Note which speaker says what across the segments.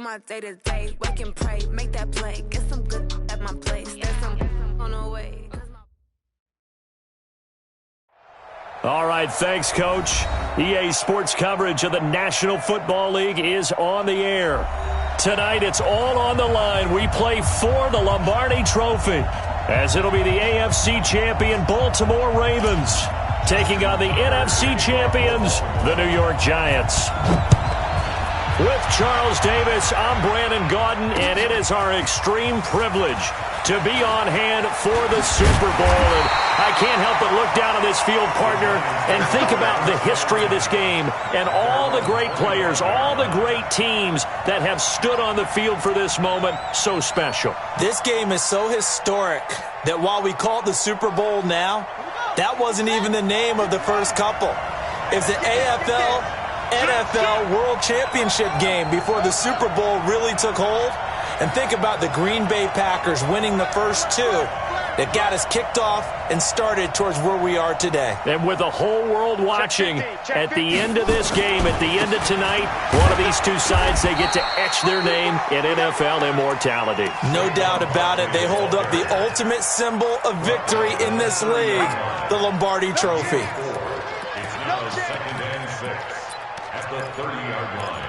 Speaker 1: my day-to-day. Wake and pray, make that play. Get some good at my place. There's some on the way.
Speaker 2: All right, thanks, Coach. EA Sports coverage of the National Football League is on the air. Tonight, it's all on the line. We play for the Lombardi Trophy, as it'll be the AFC champion Baltimore Ravens taking on the NFC champions, the New York Giants. With Charles Davis, I'm Brandon Gaudin, and it is our extreme privilege to be on hand for the Super Bowl. And I can't help but look down on this field, partner, and think about the history of this game and all the great players, all the great teams that have stood on the field for this moment. So special.
Speaker 3: This game is so historic that while we call it the Super Bowl now, that wasn't even the name of the first couple. It's the NFL World Championship game before the Super Bowl really took hold. And think about the Green Bay Packers winning the first two that got us kicked off and started towards where we are today.
Speaker 2: And with the whole world watching, at the end of this game, at the end of tonight, one of these two sides, they get to etch their name in NFL immortality.
Speaker 3: No doubt about it. They hold up the ultimate symbol of victory in this league, the Lombardi Trophy.
Speaker 4: It's now 2nd and 6 at the 30-yard line.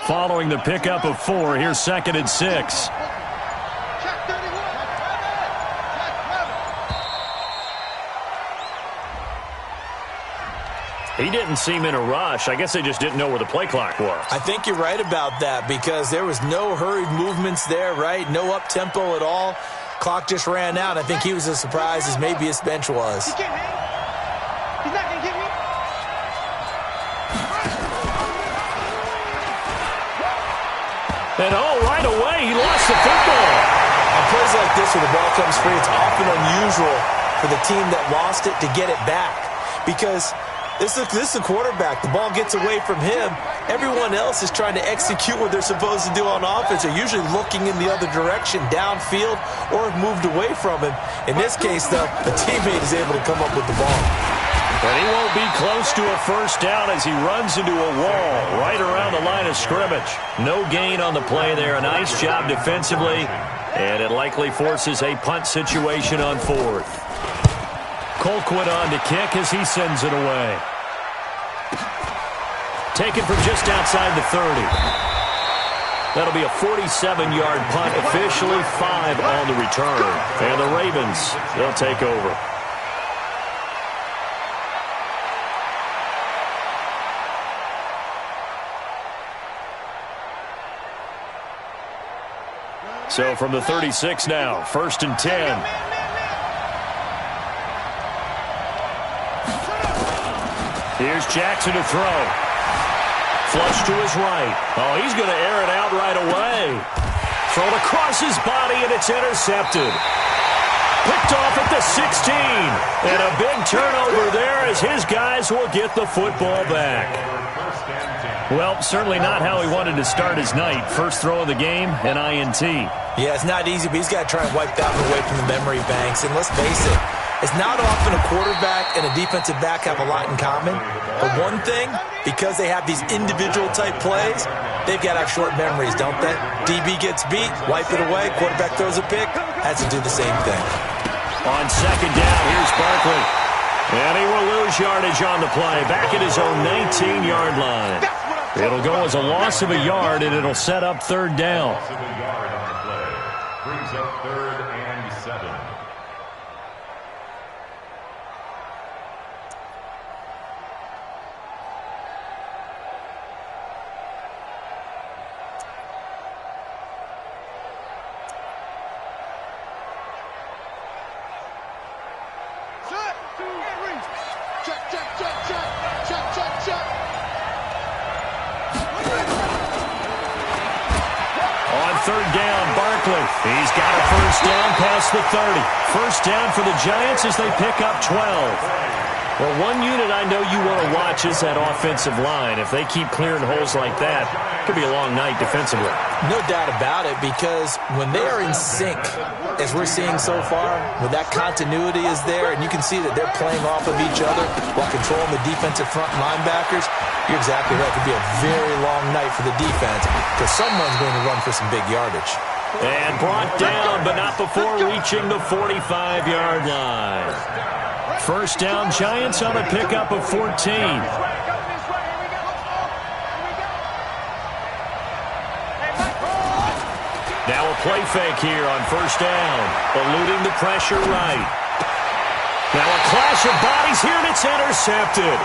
Speaker 2: Following the pickup of 4, here's 2nd and 6. He didn't seem in a rush. I guess they just didn't know where the play clock was.
Speaker 3: I think you're right about that because there was no hurried movements there, right? No up-tempo at all. Clock just ran out. I think he was as surprised as maybe his bench was.
Speaker 5: He can't hang. He's not going to get me.
Speaker 2: And right away, he lost the football.
Speaker 3: On plays like this where the ball comes free, it's often unusual for the team that lost it to get it back because this is a quarterback. The ball gets away from him. Everyone else is trying to execute what they're supposed to do on offense. They're usually looking in the other direction, downfield, or have moved away from him. In this case, though, a teammate is able to come up with the ball.
Speaker 2: And he won't be close to a first down as he runs into a wall right around the line of scrimmage. No gain on the play there. A nice job defensively, and it likely forces a punt situation on 4th. Colquitt on to kick as he sends it away. Taken from just outside the 30. That'll be a 47-yard punt, officially 5 on the return. And the Ravens, they'll take over. So from the 36 now, 1st and 10. Here's Jackson to throw. Flush to his right. Oh, he's going to air it out right away. Thrown across his body, and it's intercepted. Picked off at the 16. And a big turnover there as his guys will get the football back. Well, certainly not how he wanted to start his night. First throw of the game, an INT.
Speaker 3: Yeah, it's not easy, but he's got to try and wipe that one away from the memory banks. And let's face it, it's not often a quarterback and a defensive back have a lot in common. But one thing, because they have these individual type plays, they've got to have short memories, don't they? DB gets beat, wipe it away, quarterback throws a pick, has to do the same thing.
Speaker 2: On 2nd down, here's Barkley. And he will lose yardage on the play, back at his own 19-yard line. It'll go as a loss of a yard, and it'll set up 3rd down.
Speaker 4: Loss of a yard on the play. Brings up 3rd and 7.
Speaker 2: On 3rd down, Barkley. He's got a first down past the 30. First down for the Giants as they pick up 12. Well, one unit I know you want to watch is that offensive line. If they keep clearing holes like that, it could be a long night defensively.
Speaker 3: No doubt about it, because when they are in sync, as we're seeing so far, when that continuity is there and you can see that they're playing off of each other while controlling the defensive front linebackers, you're exactly right. It could be a very long night for the defense because someone's going to run for some big yardage.
Speaker 2: And brought down, but not before reaching the 45-yard line. First down, Giants on a pickup of 14. Now a play fake here on first down, eluding the pressure right. Now a clash of bodies here, and it's intercepted.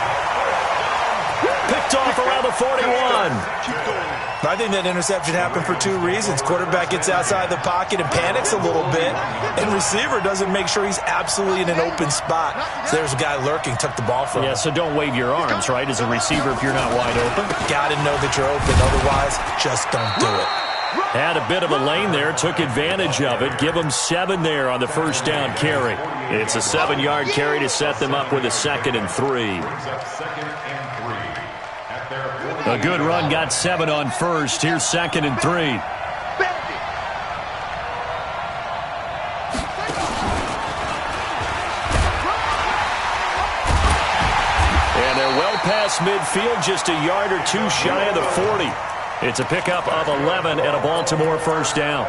Speaker 2: Picked off around the 41.
Speaker 3: I think that interception happened for two reasons. Quarterback gets outside the pocket and panics a little bit, and receiver doesn't make sure he's absolutely in an open spot. So there's a guy lurking, took the ball from him.
Speaker 2: Yeah, so don't wave your arms, right, as a receiver if you're not wide open.
Speaker 3: Got to know that you're open, otherwise just don't do it.
Speaker 2: Had a bit of a lane there, took advantage of it. Give them 7 there on the first down carry. It's a 7-yard carry to set them up with a 2nd and 3. A good run, got 7 on first. Here's 2nd and 3. And they're well past midfield, just a yard or two shy of the 40. It's a pickup of 11 and a Baltimore first down.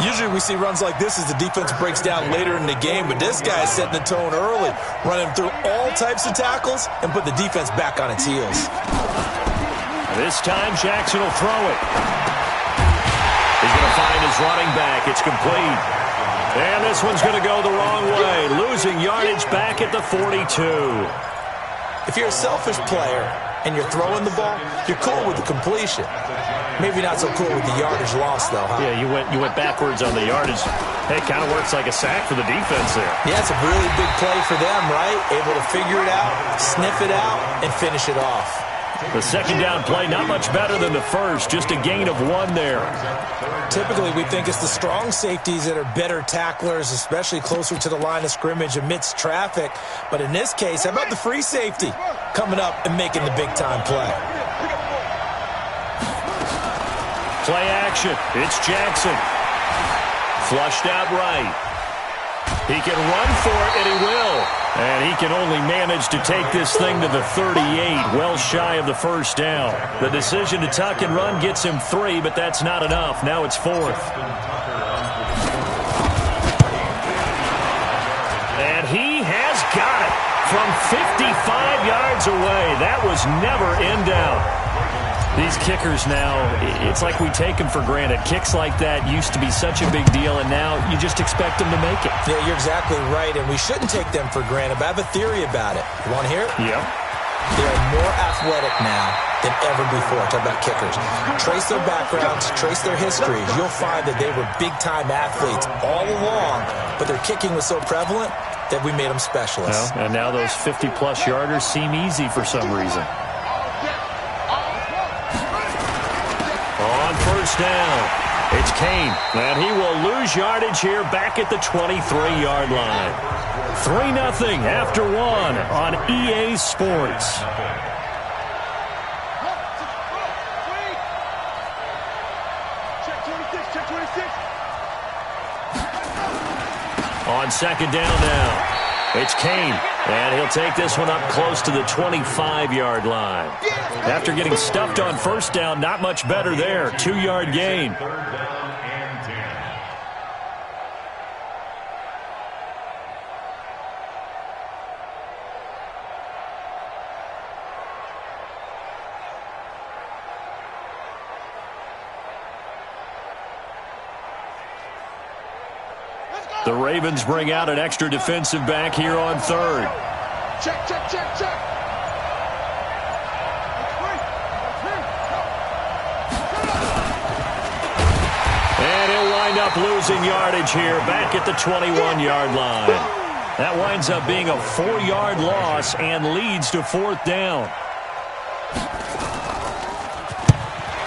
Speaker 3: Usually we see runs like this as the defense breaks down later in the game, but this guy is setting the tone early, running through all types of tackles and put the defense back on its heels.
Speaker 2: This time, Jackson will throw it. He's going to find his running back. It's complete. And this one's going to go the wrong way, losing yardage back at the 42.
Speaker 3: If you're a selfish player and you're throwing the ball, you're cool with the completion. Maybe not so cool with the yardage loss, though, huh?
Speaker 2: Yeah, you went backwards on the yardage. Hey, it kind of works like a sack for the defense there.
Speaker 3: Yeah, it's a really big play for them, right? Able to figure it out, sniff it out, and finish it off.
Speaker 2: The second down play, not much better than the first, just a gain of 1 there.
Speaker 3: Typically, we think it's the strong safeties that are better tacklers, especially closer to the line of scrimmage amidst traffic. But in this case, how about the free safety coming up and making the big-time play?
Speaker 2: Play action. It's Jackson. Flushed out right. He can run for it, and he will. And he can only manage to take this thing to the 38, well shy of the first down. The decision to tuck and run gets him 3, but that's not enough. Now it's 4th. And he has got it from 55 yards away. That was never in doubt. These kickers now, it's like we take them for granted. Kicks like that used to be such a big deal, and now you just expect them to make it.
Speaker 3: Yeah, you're exactly right, and we shouldn't take them for granted, but I have a theory about it. You want to hear it?
Speaker 2: Yep.
Speaker 3: They are more athletic now than ever before. Talk about kickers. Trace their backgrounds, trace their histories. You'll find that they were big-time athletes all along, but their kicking was so prevalent that we made them specialists.
Speaker 2: Well, and now those 50-plus yarders seem easy for some reason. On first down, it's Kane, and he will lose yardage here back at the 23-yard line. 3-0 after 1 on EA Sports. On second down now, it's Kane, and he'll take this one up close to the 25-yard line. After getting stuffed on first down, not much better there. 2-yard gain. The Ravens bring out an extra defensive back here on third.
Speaker 5: Check, check, check, check.
Speaker 2: And he'll wind up losing yardage here back at the 21-yard line. That winds up being a 4-yard loss and leads to 4th down.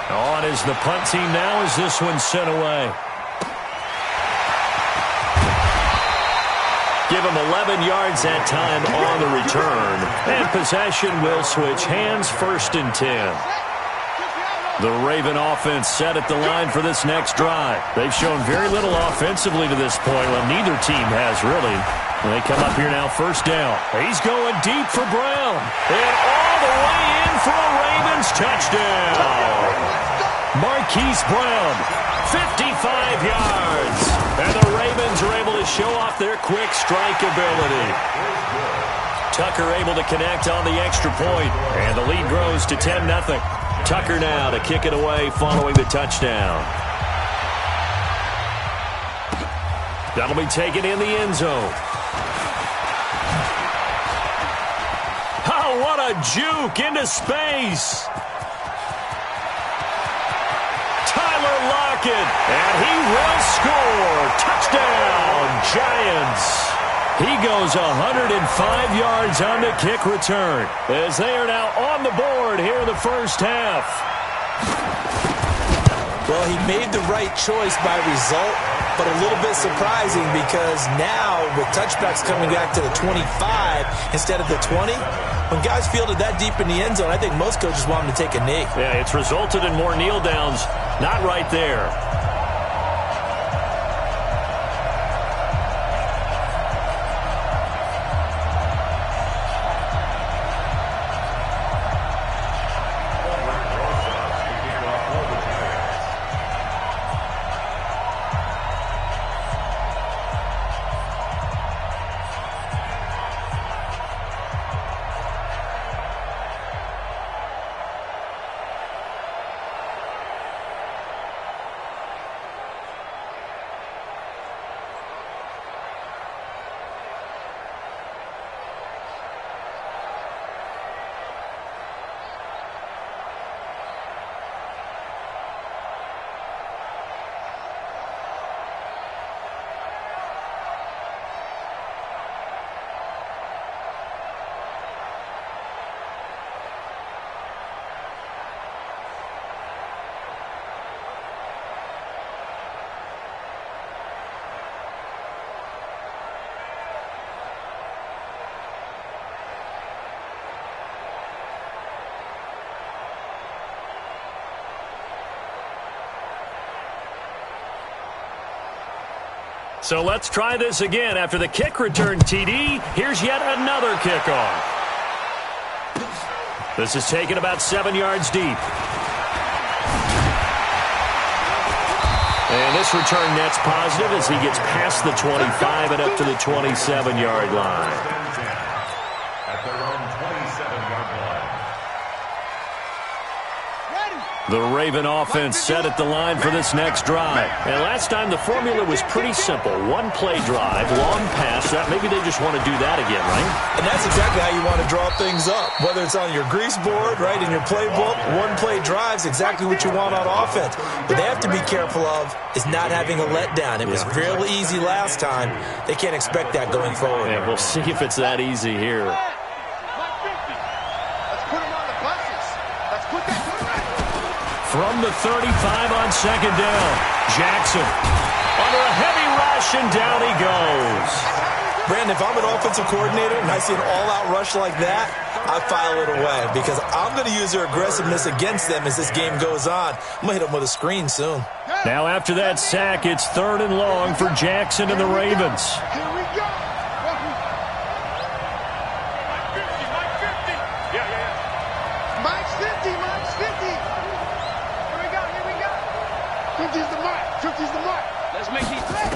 Speaker 2: On is the punt team now as this one's sent away. Give give them 11 yards that time on the return. And possession will switch hands, 1st and 10. The Raven offense set at the line for this next drive. They've shown very little offensively to this point. Well, neither team has really. They come up here now, 1st down. He's going deep for Brown. And all the way in for a Ravens touchdown. Marquise Brown, 55 yards. And the Ravens are able to show off their quick strike ability. Tucker able to connect on the extra point. And the lead grows to 10-0. Tucker now to kick it away following the touchdown. That'll be taken in the end zone. Oh, what a juke into space. Tyler Lockett, and he will score. Touchdown, Giants. He goes 105 yards on the kick return as they are now on the board here in the first half.
Speaker 3: Well, he made the right choice by result, but a little bit surprising because now with touchbacks coming back to the 25 instead of the 20, when guys fielded that deep in the end zone, I think most coaches want him to take a knee.
Speaker 2: Yeah, it's resulted in more kneel downs. Not right there. So let's try this again. After the kick return TD, here's yet another kickoff. This is taken about 7 yards deep. And this return net's positive as he gets past the 25 and up to the 27-yard line.
Speaker 4: At their own 27-yard line.
Speaker 2: The Raven offense set at the line for this next drive. And last time the formula was pretty simple. One-play drive, long pass. That maybe they just want to do that again, right?
Speaker 3: And that's exactly how you want to draw things up. Whether it's on your grease board, right, in your playbook, one-play drive's exactly what you want on offense. What they have to be careful of is not having a letdown. It was real easy last time. They can't expect that going forward.
Speaker 2: Yeah, we'll see if it's that easy here.
Speaker 5: Let's put them on the buses. Let's put that.
Speaker 2: From the 35 on second down, Jackson under a heavy rush, and down he goes.
Speaker 3: Brandon, if I'm an offensive coordinator and I see an all-out rush like that, I file it away because I'm going to use their aggressiveness against them as this game goes on. I'm going to hit them with a screen soon.
Speaker 2: Now after that sack, it's 3rd and long for Jackson and the Ravens.
Speaker 5: Here we go. Mike's 50. Mike's 50. Here we go. 50's the mark. 50's the mark. Let's make these plays.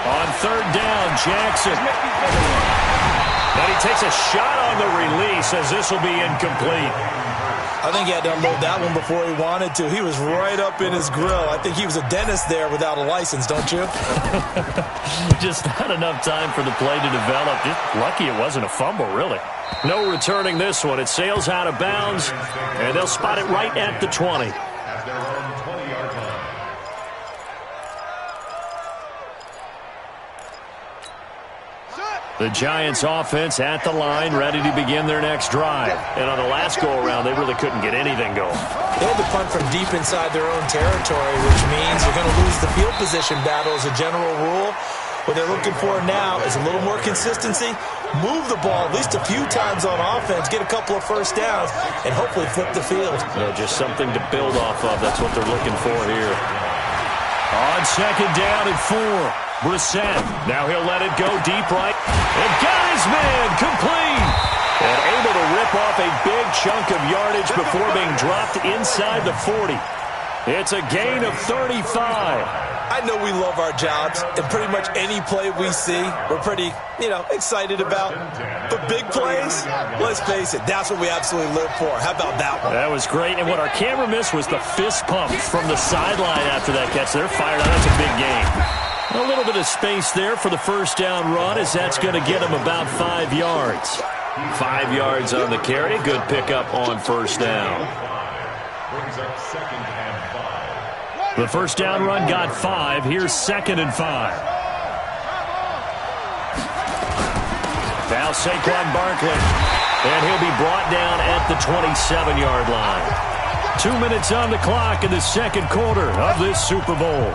Speaker 2: On 3rd down, Jackson. And he takes a shot on the release as this will be incomplete.
Speaker 3: I think he had to unload that one before he wanted to. He was right up in his grill. I think he was a dentist there without a license, don't you?
Speaker 2: Just not enough time for the play to develop. Just lucky it wasn't a fumble, really. No returning this one. It sails out of bounds, and they'll spot it right at the 20.
Speaker 4: At their own 20-yard line.
Speaker 2: The Giants offense at the line, ready to begin their next drive. And on the last go-around, they really couldn't get anything going.
Speaker 3: They had to punt from deep inside their own territory, which means you're going to lose the field position battle as a general rule. What they're looking for now is a little more consistency, move the ball at least a few times on offense, get a couple of first downs, and hopefully flip the field.
Speaker 2: Yeah, just something to build off of. That's what they're looking for here. On second down and 4, Brissett. Now he'll let it go deep right. And got his man complete. And able to rip off a big chunk of yardage before being dropped inside the 40. It's a gain of 35.
Speaker 3: I know we love our jobs, and pretty much any play we see, we're pretty, excited about. But big plays, let's face it, that's what we absolutely live for. How about that one?
Speaker 2: That was great, and what our camera missed was the fist pump from the sideline after that catch. They're fired on. That's a big gain. A little bit of space there for the first down run, as that's going to get him about 5 yards. 5 yards on the carry. Good pickup on first down.
Speaker 4: Brings up 2nd and 5.
Speaker 2: The first down run got 5. Here's 2nd and 5. Now Saquon Barkley. And he'll be brought down at the 27-yard line. 2 minutes on the clock in the second quarter of this Super Bowl.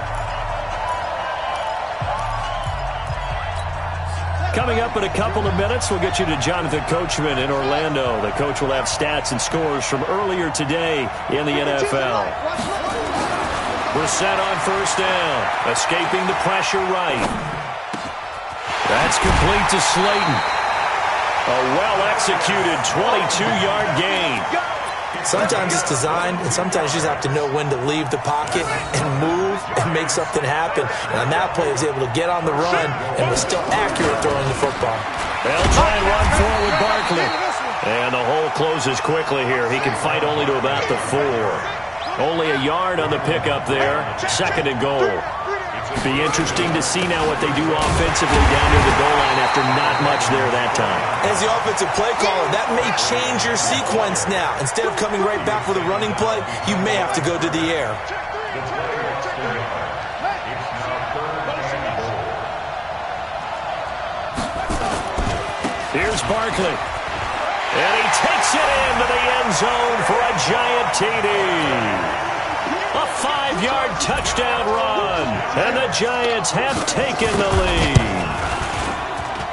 Speaker 2: Coming up in a couple of minutes, we'll get you to Jonathan Coachman in Orlando. The coach will have stats and scores from earlier today in the NFL. Brissett on first down, escaping the pressure right. That's complete to Slayton. A well-executed 22-yard gain.
Speaker 3: Sometimes it's designed, and sometimes you just have to know when to leave the pocket and move and make something happen. And on that play, he was able to get on the run and was still accurate throwing the football.
Speaker 2: They'll try and run forward Barkley. And the hole closes quickly here. He can fight only to about the 4. Only a yard on the pickup there. 2nd and goal. Be interesting to see now what they do offensively down near the goal line after not much there that time.
Speaker 3: As the offensive play caller, that may change your sequence now. Instead of coming right back with a running play, you may have to go to the air.
Speaker 2: Here's Barkley. And he takes it into the end zone for a giant TD. A 5-yard touchdown run, and the Giants have taken the lead.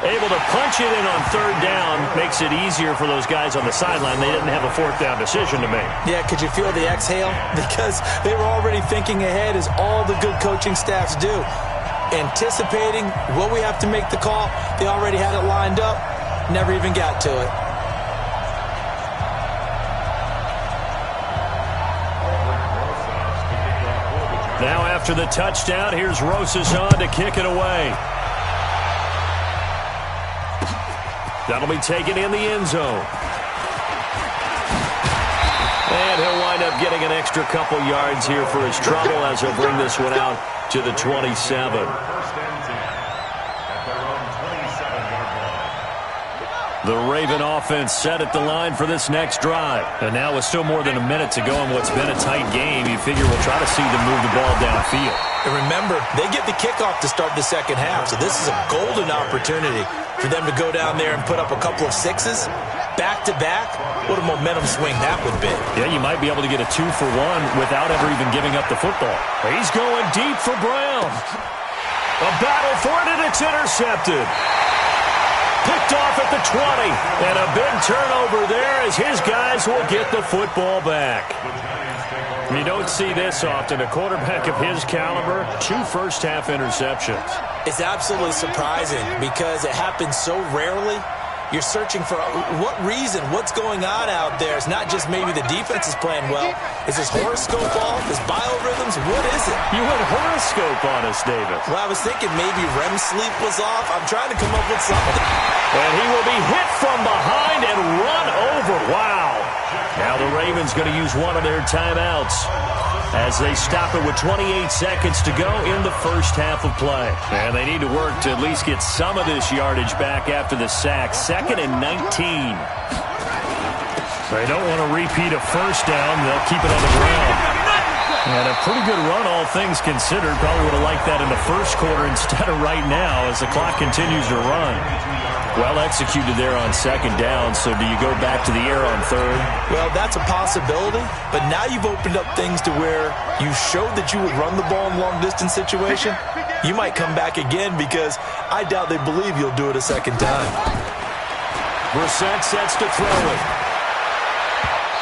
Speaker 2: Able to punch it in on 3rd down makes it easier for those guys on the sideline. They didn't have a 4th down decision to make.
Speaker 3: Yeah, could you feel the exhale? Because they were already thinking ahead, as all the good coaching staffs do. Anticipating what we have to make the call. They already had it lined up, never even got to it.
Speaker 2: Now after the touchdown, here's Rosas on to kick it away. That'll be taken in the end zone. And he'll wind up getting an extra couple yards here for his trouble as he'll bring this one out to the 27. The Raven offense set at the line for this next drive. And now with still more than a minute to go in what's been a tight game, you figure we'll try to see them move the ball downfield.
Speaker 3: And remember, they get the kickoff to start the second half, so this is a golden opportunity for them to go down there and put up a couple of 6s back-to-back. What a momentum swing that would be.
Speaker 2: Yeah, you might be able to get a 2-for-1 without ever even giving up the football. He's going deep for Brown. A battle for it, and it's intercepted. Picked off at the 20, and a big turnover there as his guys will get the football back. You don't see this often. A quarterback of his caliber, 2 first-half interceptions.
Speaker 3: It's absolutely surprising because it happens so rarely. You're searching for what reason, what's going on out there. It's not just maybe the defense is playing well. Is his horoscope off? His biorhythms? What is it?
Speaker 2: You went horoscope on us, David.
Speaker 3: Well, I was thinking maybe REM sleep was off. I'm trying to come up with something.
Speaker 2: And he will be hit from behind and run over. Wow. Now the Ravens going to use one of their timeouts as they stop it with 28 seconds to go in the first half of play. And they need to work to at least get some of this yardage back after the sack. 2nd and 19. They don't want to repeat a first down. They'll keep it on the ground. And a pretty good run, all things considered. Probably would have liked that in the first quarter instead of right now as the clock continues to run. Well executed there on 2nd down, so do you go back to the air on 3rd?
Speaker 3: Well, that's a possibility, but now you've opened up things to where you showed that you would run the ball in long-distance situation. you might come back again because I doubt they believe you'll do it a second time.
Speaker 2: Brissett sets to throw it.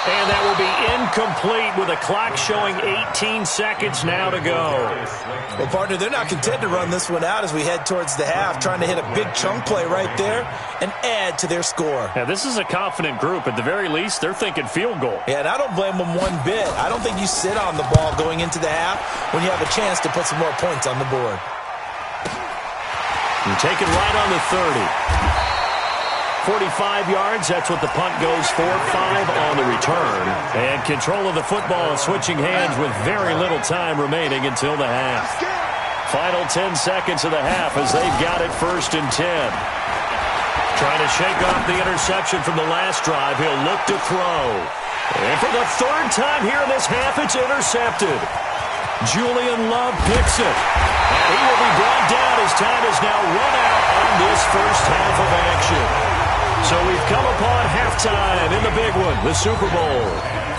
Speaker 2: And that will be incomplete with a clock showing 18 seconds now to go.
Speaker 3: Well, partner, they're not content to run this one out as we head towards the half, trying to hit a big chunk play right there and add to their score.
Speaker 2: Yeah, this is a confident group. At the very least, they're thinking field goal.
Speaker 3: Yeah, and I don't blame them one bit. I don't think you sit on the ball going into the half when you have a chance to put some more points on the board.
Speaker 2: You take it right on the 30. 45 yards, that's what the punt goes for. 5 on the return. And control of the football switching hands with very little time remaining until the half. Final 10 seconds of the half as they've got it 1st and 10. Trying to shake off the interception from the last drive. He'll look to throw. And for the 3rd time here in this half, it's intercepted. Julian Love picks it. And he will be brought down as time is now run out on this first half of action. So we've come upon halftime in the big one, the Super Bowl.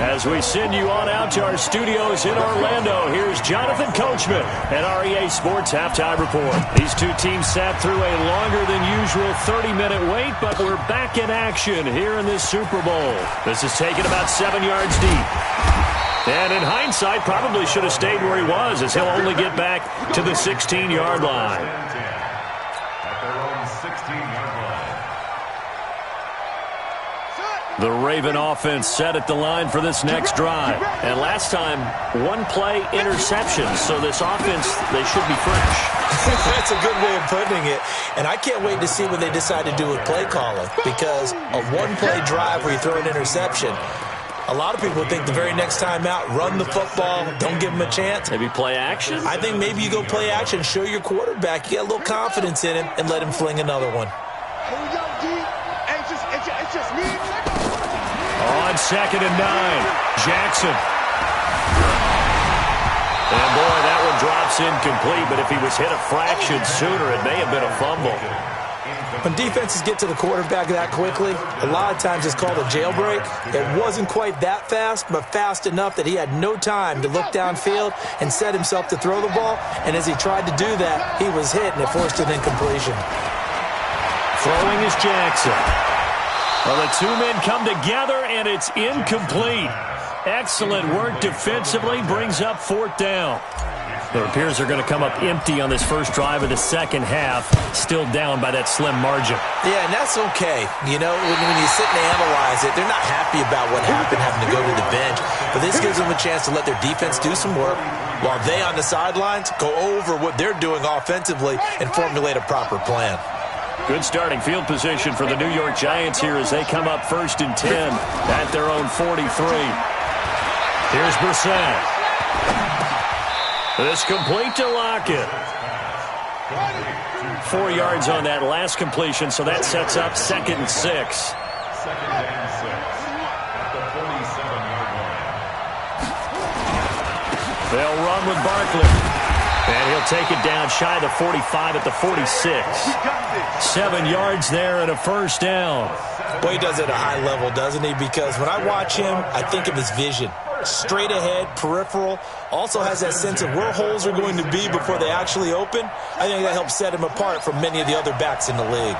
Speaker 2: As we send you on out to our studios in Orlando, here's Jonathan Coachman and our EA Sports Halftime Report. These two teams sat through a longer than usual 30-minute wait, but we're back in action here in this Super Bowl. This is taken about 7 yards deep. And in hindsight, probably should have stayed where he was, as he'll only get back to the 16-yard line.
Speaker 4: At their own 16-yard line.
Speaker 2: The Raven offense set at the line for this next drive. And last time, one-play interceptions. So this offense, they should be fresh.
Speaker 3: That's a good way of putting it. And I can't wait to see what they decide to do with play calling. Because a one-play drive where you throw an interception, a lot of people think the very next time out, run the football, don't give them a chance.
Speaker 2: Maybe play action?
Speaker 3: I think maybe you go play action, show your quarterback, you get a little confidence in him, and let him fling another one.
Speaker 5: Here we go, D. It's just me.
Speaker 2: On 2nd and 9, Jackson. And boy, that one drops incomplete, but if he was hit a fraction sooner, it may have been a fumble.
Speaker 3: When defenses get to the quarterback that quickly, a lot of times it's called a jailbreak. It wasn't quite that fast, but fast enough that he had no time to look downfield and set himself to throw the ball. And as he tried to do that, he was hit, and it forced an incompletion.
Speaker 2: Throwing is Jackson. Well, the two men come together, and it's incomplete. Excellent work defensively, brings up 4th down. It appears they're going to come up empty on this first drive of the second half, still down by that slim margin.
Speaker 3: Yeah, and that's okay. You know, when you sit and analyze it, they're not happy about what happened having to go to the bench. But this gives them a chance to let their defense do some work while they on the sidelines go over what they're doing offensively and formulate a proper plan.
Speaker 2: Good starting field position for the New York Giants here as they come up 1st and 10 at their own 43. Here's Brissett. This complete to Lockett. 4 yards on that last completion, so that sets up 2nd and 6.
Speaker 4: 2nd and 6 at the 47-yard line.
Speaker 2: They'll run with Barkley. And he'll take it down shy of the 45 at the 46. 7 yards there and a 1st down.
Speaker 3: Boy, he does it at a high level, doesn't he? Because when I watch him, I think of his vision. Straight ahead, peripheral. Also has that sense of where holes are going to be before they actually open. I think that helps set him apart from many of the other backs in the league.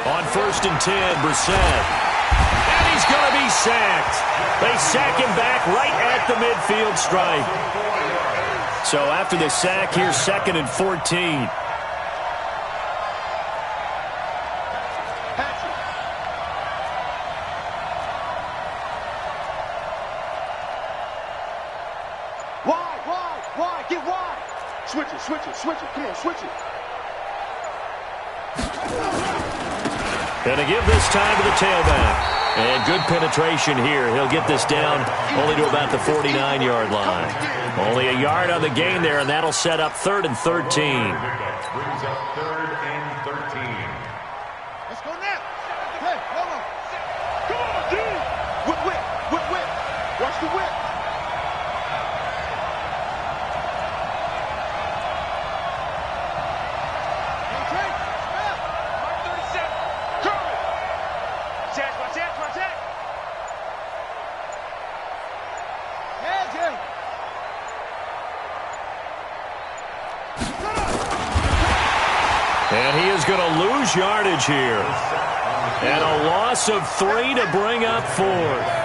Speaker 2: On 1st and 10, Brissett. And he's going to be sacked. They sack him back right at the midfield stripe. So after the sack, here's 2nd and 14.
Speaker 5: Wide, get wide. Switch it. Come on, switch it.
Speaker 2: Going to give this time to the tailback. And good penetration here. He'll get this down only to about the 49-yard line. Only a yard on the gain there, and that'll set up 3rd and 13.
Speaker 4: Brings up 3rd and 13.
Speaker 5: Let's go now. Hey, come on. Come on, dude. Whip. Watch the whip. Protect.
Speaker 2: lose yardage here. And a loss of 3 to bring up 4th.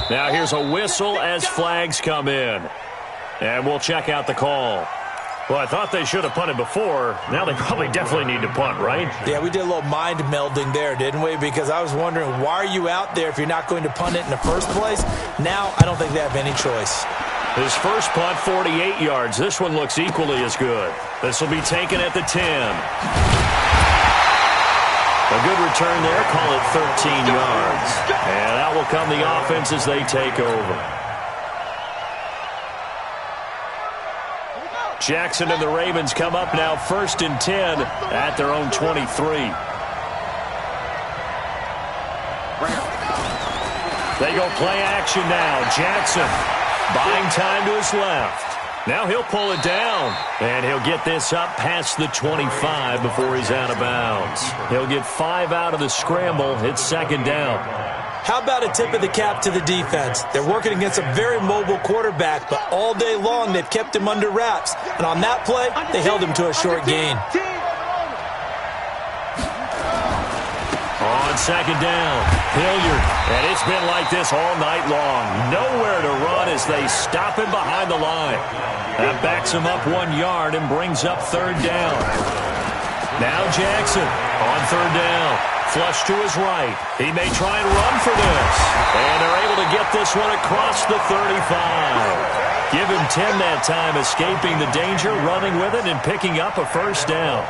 Speaker 2: Now here's a whistle as flags come in. And we'll check out the call. Well, I thought they should have punted before. Now they probably definitely need to punt, right?
Speaker 3: Yeah, we did a little mind melding there, didn't we? Because I was wondering, why are you out there if you're not going to punt it in the first place? Now I don't think they have any choice.
Speaker 2: His first punt, 48 yards. This one looks equally as good. This will be taken at the 10. A good return there. Call it 13 yards. And out will come the offense as they take over. Jackson and the Ravens come up now 1st and 10 at their own 23. They go play action now. Jackson buying time to his left. Now he'll pull it down, and he'll get this up past the 25 before he's out of bounds. He'll get 5 out of the scramble. It's 2nd down.
Speaker 3: How about a tip of the cap to the defense? They're working against a very mobile quarterback, but all day long they've kept him under wraps. And on that play, they held him to a short gain.
Speaker 2: On 2nd down, Hilliard. And it's been like this all night long. Nowhere to run as they stop him behind the line. That backs him up 1 yard and brings up 3rd down. Now Jackson on 3rd down. Flush to his right. He may try and run for this. And they're able to get this one across the 35. Give him 10 that time, escaping the danger, running with it, and picking up a 1st down.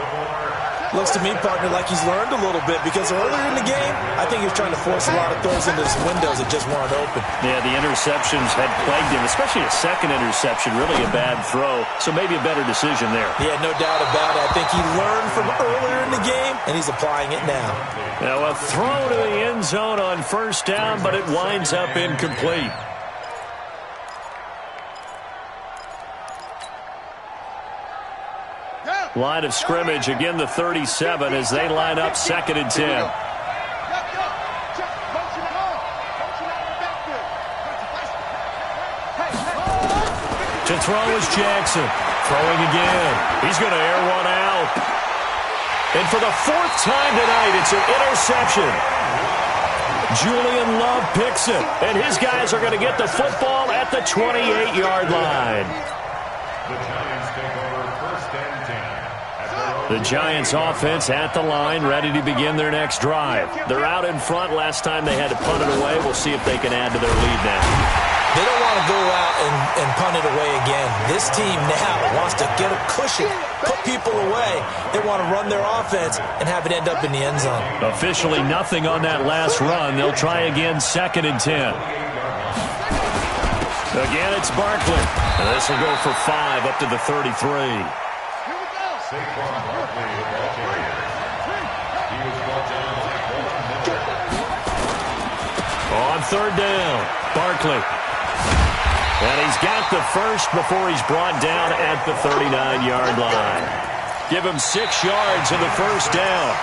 Speaker 3: Looks to me, partner, like he's learned a little bit, because earlier in the game, I think he was trying to force a lot of throws into his windows that just weren't open. Yeah, the interceptions had plagued him, especially a second interception, really a bad throw, so maybe a better decision there. Yeah, no doubt about it. I think he learned from earlier in the game, and he's applying it now.
Speaker 2: Now a throw to the end zone on 1st down, but it winds up incomplete. Line of scrimmage, again the 37 as they line up 2nd and 10. To throw is Jackson. Throwing again. He's going to air one out. And for the 4th time tonight, it's an interception. Julian Love picks it. And his guys are going to get the football at the 28-yard line. The Giants offense at the line, ready to begin their next drive. They're out in front. Last time they had to punt it away. We'll see if they can add to their lead now.
Speaker 3: They don't want to go out and punt it away again. This team now wants to get a cushion, put people away. They want to run their offense and have it end up in the end zone.
Speaker 2: Officially nothing on that last run. They'll try again 2nd and 10. Again, it's Barkley. And this will go for 5 up to the 33. On 3rd down, Barkley. And he's got the first before he's brought down at the 39-yard line. Give him 6 yards in the 1st down.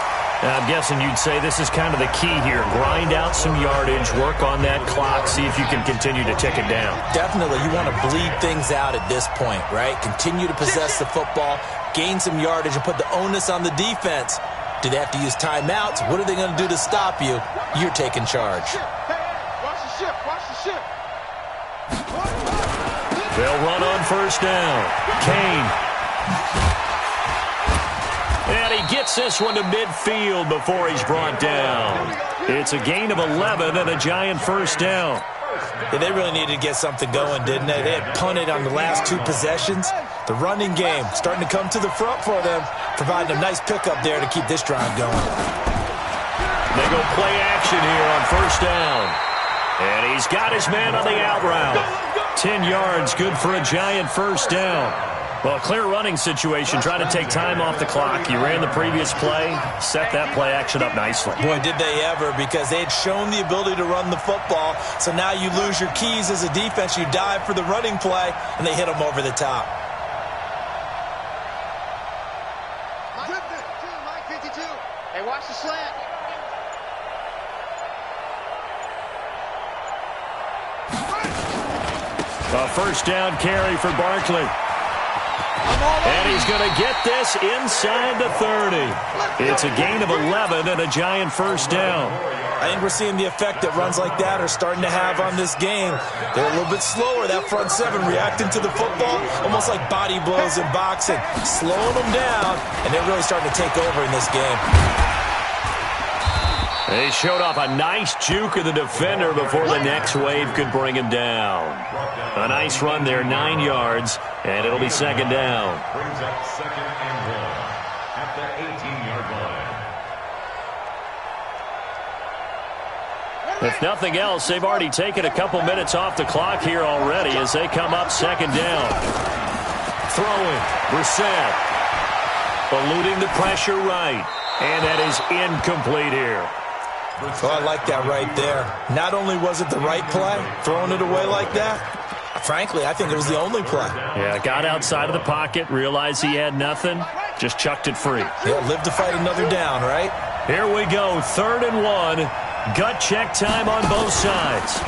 Speaker 2: Now, I'm guessing you'd say this is kind of the key here. Grind out some yardage, work on that clock, see if you can continue to tick it down.
Speaker 3: Definitely. You want to bleed things out at this point, right? Continue to possess the football, gain some yardage, and put the onus on the defense. Do they have to use timeouts? What are they going to do to stop you? You're taking charge.
Speaker 5: Watch the ship. Watch the ship.
Speaker 2: They'll run on 1st down. Kane. And he gets this one to midfield before he's brought down. It's a gain of 11 and a Giant 1st down.
Speaker 3: Yeah, they really needed to get something going, didn't they? They had punted on the last 2 possessions. The running game starting to come to the front for them, providing a nice pickup there to keep this drive going.
Speaker 2: They go play action here on 1st down. And he's got his man on the out route. 10 yards, good for a Giant 1st down. Well, clear running situation, trying to take time off the clock. You ran the previous play, set that play action up nicely.
Speaker 3: Boy, did they ever, because they had shown the ability to run the football. So now you lose your keys as a defense. You dive for the running play, and they hit them over the top.
Speaker 5: Mike 52. Hey, watch the slant.
Speaker 2: A first down carry for Barkley. And he's going to get this inside the 30. It's a gain of 11 and a giant first down.
Speaker 3: I think we're seeing the effect that runs like that are starting to have on this game. They're a little bit slower, that front seven, reacting to the football, almost like body blows in boxing, slowing them down, and they're really starting to take over in this game.
Speaker 2: They showed off a nice juke of the defender before the next wave could bring him down. A nice run there, 9 yards, and it'll be second down.
Speaker 4: Brings up second and 1 at the 18-yard line.
Speaker 2: If nothing else, they've already taken a couple minutes off the clock here already as they come up second down. Throwing, Brissett. Eluding the pressure right. And that is incomplete here.
Speaker 3: Oh, I like that right there. Not only was it the right play, throwing it away like that, frankly, I think it was the only play.
Speaker 2: Yeah, got outside of the pocket, realized he had nothing, just chucked it free.
Speaker 3: Yeah, live to fight another down, right?
Speaker 2: Here we go, 3rd and 1. Gut check time on both sides.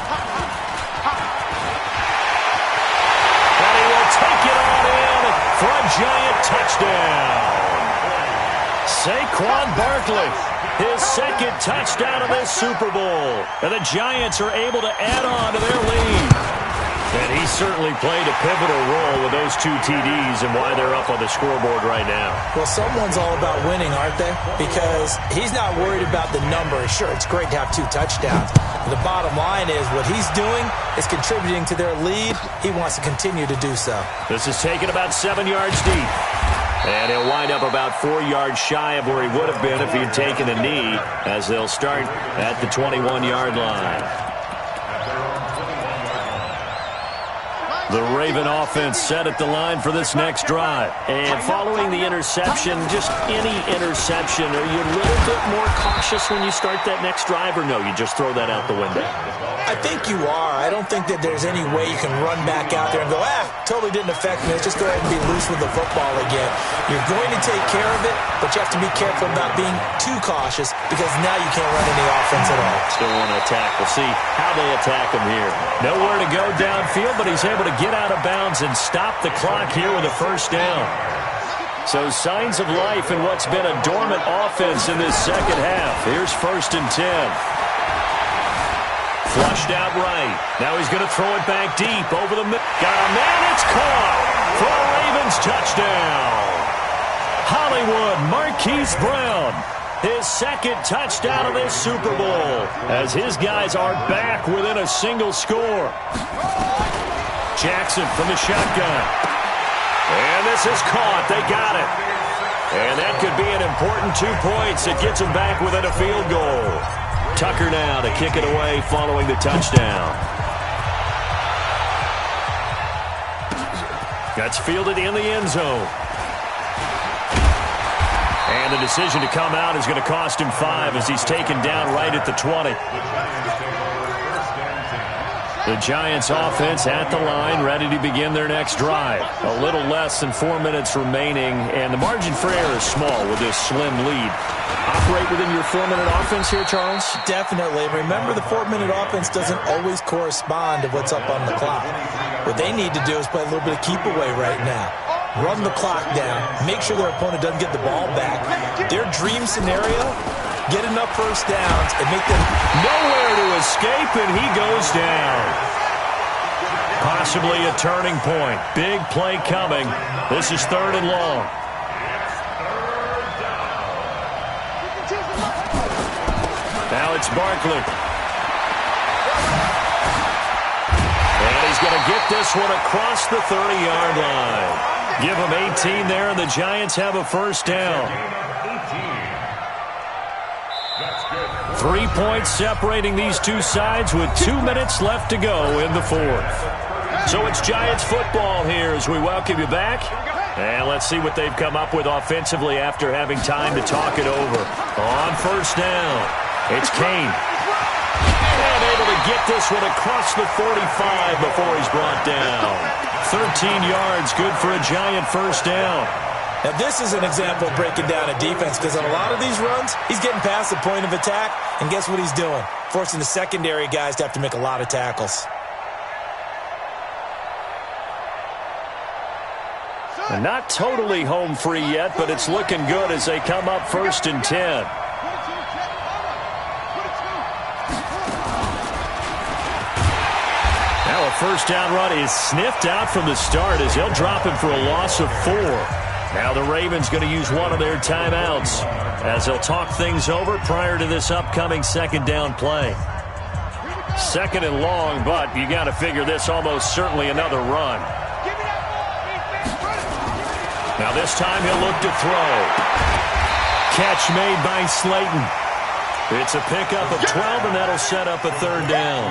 Speaker 2: And he will take it on in for a giant touchdown. Saquon Barkley, his second touchdown of this Super Bowl. And the Giants are able to add on to their lead. And he certainly played a pivotal role with those 2 TDs and why they're up on the scoreboard right now.
Speaker 3: Well, someone's all about winning, aren't they? Because he's not worried about the number. Sure, it's great to have 2 touchdowns. But the bottom line is what he's doing is contributing to their lead. He wants to continue to do so.
Speaker 2: This is taken about 7 yards deep. And he'll wind up about 4 yards shy of where he would have been if he'd taken a knee, as they'll start at the 21-yard line. The Raven offense set at the line for this next drive. And following the interception, just any interception, are you a little bit more cautious when you start that next drive, or no, you just throw that out the window?
Speaker 3: I think you are. I don't think that there's any way you can run back out there and go, totally didn't affect me. Let's just go ahead and be loose with the football again. You're going to take care of it, but you have to be careful about being too cautious because now you can't run any offense at all.
Speaker 2: Still want to attack. We'll see how they attack him here. Nowhere to go downfield, but he's able to get out of bounds and stop the clock here with a first down. So signs of life in what's been a dormant offense in this second half. Here's 1st and 10. Flushed out right. Now he's going to throw it back deep over the middle. Got a man. It's caught for a Ravens touchdown. Hollywood Marquise Brown. His second touchdown of this Super Bowl as his guys are back within a single score. Jackson from the shotgun. And this is caught. They got it. And that could be an important 2 points. It gets them back within a field goal. Tucker now to kick it away following the touchdown. That's fielded in the end zone. And the decision to come out is going to cost him 5 as he's taken down right at the 20. The Giants offense at the line, ready to begin their next drive. A little less than 4 minutes remaining, and the margin for error is small with this slim lead. Operate within your 4-minute offense here, Charles?
Speaker 3: Definitely. Remember, the 4-minute offense doesn't always correspond to what's up on the clock. What they need to do is play a little bit of keep away right now. Run the clock down. Make sure their opponent doesn't get the ball back. Their dream scenario, get enough first downs and make them
Speaker 2: nowhere to escape, and he goes down. Possibly a turning point. Big play coming. This is 3rd and long. Now it's Barkley. And he's going to get this one across the 30-yard line. Give him 18 there, and the Giants have a first down. 3 points separating these two sides with 2 minutes left to go in the 4th. So it's Giants football here as we welcome you back. And let's see what they've come up with offensively after having time to talk it over. On first down, it's Kane. And able to get this one across the 45 before he's brought down. 13 yards, good for a giant first down.
Speaker 3: Now, this is an example of breaking down a defense because on a lot of these runs, he's getting past the point of attack, and guess what he's doing? Forcing the secondary guys to have to make a lot of tackles.
Speaker 2: And not totally home free yet, but it's looking good as they come up first and 10. Now a first down run is sniffed out from the start as he'll drop him for a loss of 4. Now the Ravens going to use one of their timeouts as they'll talk things over prior to this upcoming second down play. Second and long, but you got to figure this almost certainly another run. Now this time he'll look to throw. Catch made by Slayton. It's a pickup of 12, and that'll set up a third down.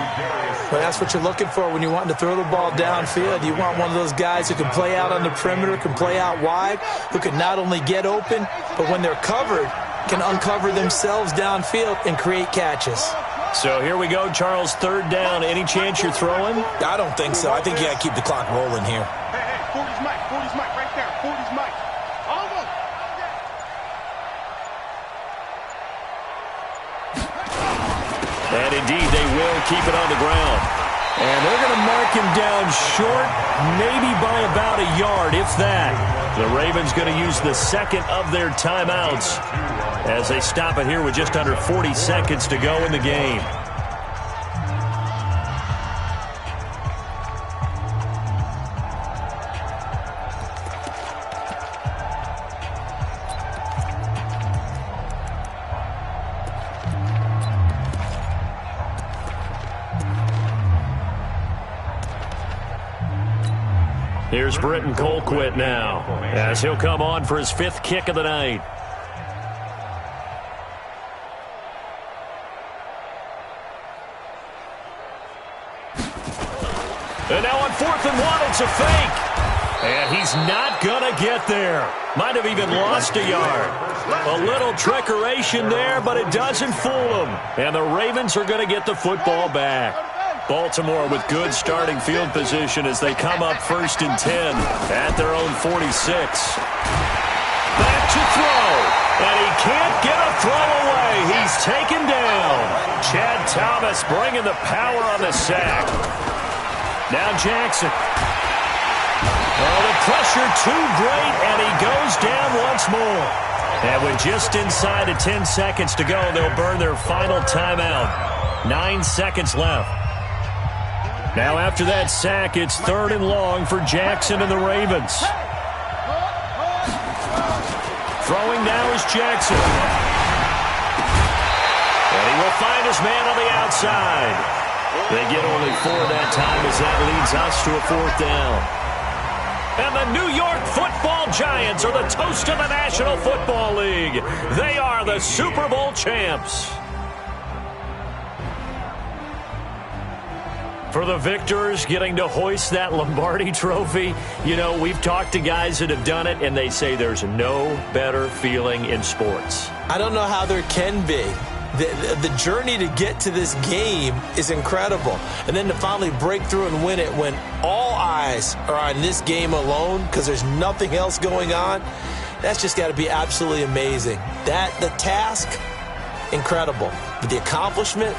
Speaker 3: Well, that's what you're looking for when you want to throw the ball downfield. You want one of those guys who can play out on the perimeter, can play out wide, who can not only get open, but when they're covered, can uncover themselves downfield and create catches.
Speaker 2: So here we go, Charles, third down. Any chance you're throwing?
Speaker 3: I don't think so. I think you got to keep the clock rolling here.
Speaker 5: Hey, 40's Mike right there. 40's Mike. Almost.
Speaker 2: And indeed, they will keep it on the ground. And they're going to mark him down short, maybe by about a yard, if that. The Ravens going to use the second of their timeouts as they stop it here with just under 40 seconds to go in the game. Here's Britton Colquitt now as he'll come on for his 5th kick of the night. And now on 4th and 1, it's a fake. And he's not going to get there. Might have even lost a yard. A little trickeration there, but it doesn't fool him. And the Ravens are going to get the football back. Baltimore with good starting field position as they come up first and 10 at their own 46. Back to throw. And he can't get a throw away. He's taken down. Chad Thomas bringing the power on the sack. Now Jackson. Oh, the pressure too great, and he goes down once more. And with just inside of 10 seconds to go, they'll burn their final timeout. 9 seconds left. Now after that sack, it's 3rd and long for Jackson and the Ravens. Throwing now is Jackson. And he will find his man on the outside. They get only 4 that time as that leads us to a 4th down. And the New York Football Giants are the toast of the National Football League. They are the Super Bowl champs. For the victors getting to hoist that Lombardi trophy, you know, we've talked to guys that have done it, and they say there's no better feeling in sports.
Speaker 3: I don't know how there can be. The journey to get to this game is incredible. And then to finally break through and win it when all eyes are on this game alone because there's nothing else going on, that's just got to be absolutely amazing. The task, incredible. But the accomplishment,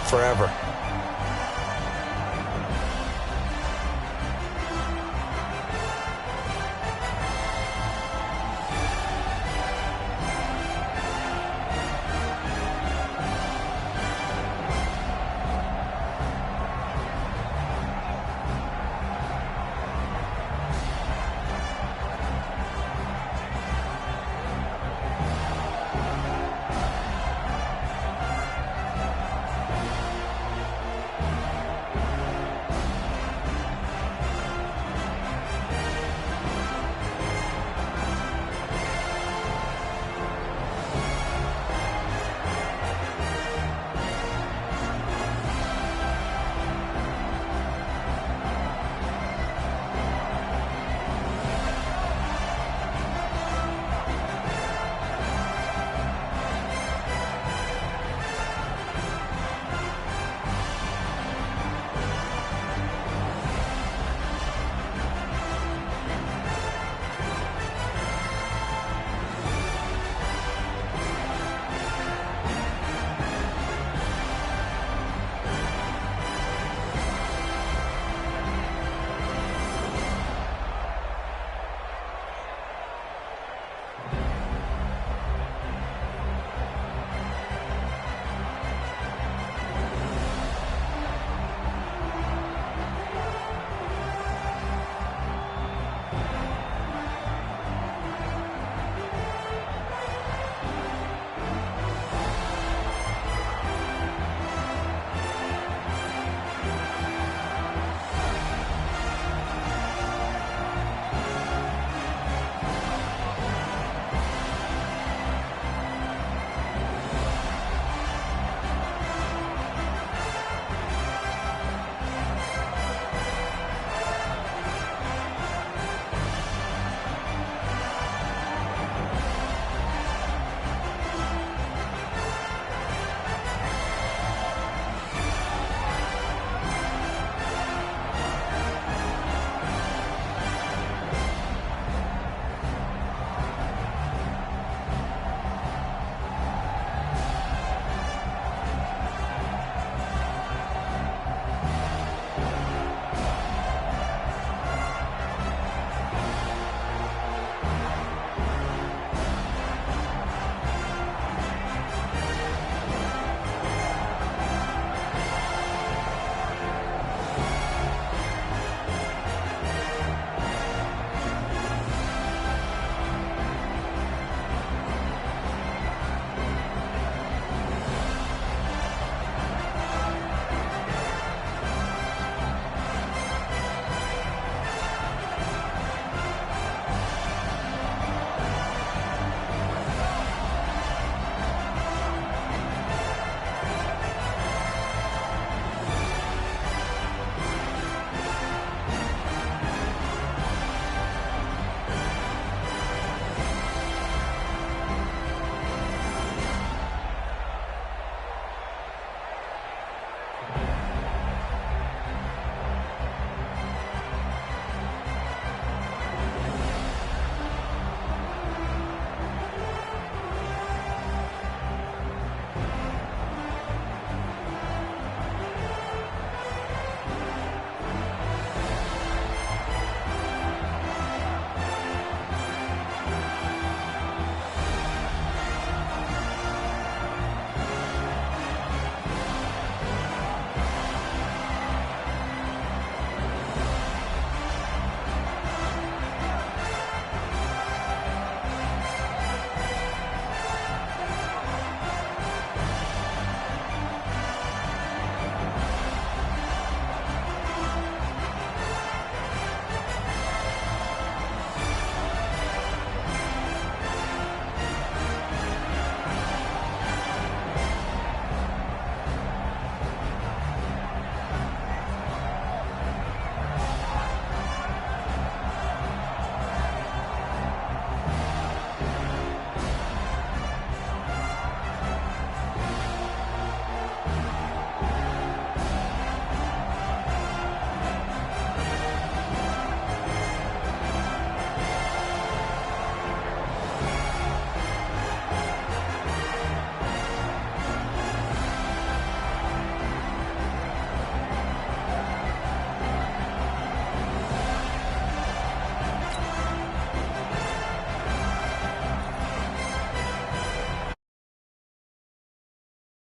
Speaker 3: forever.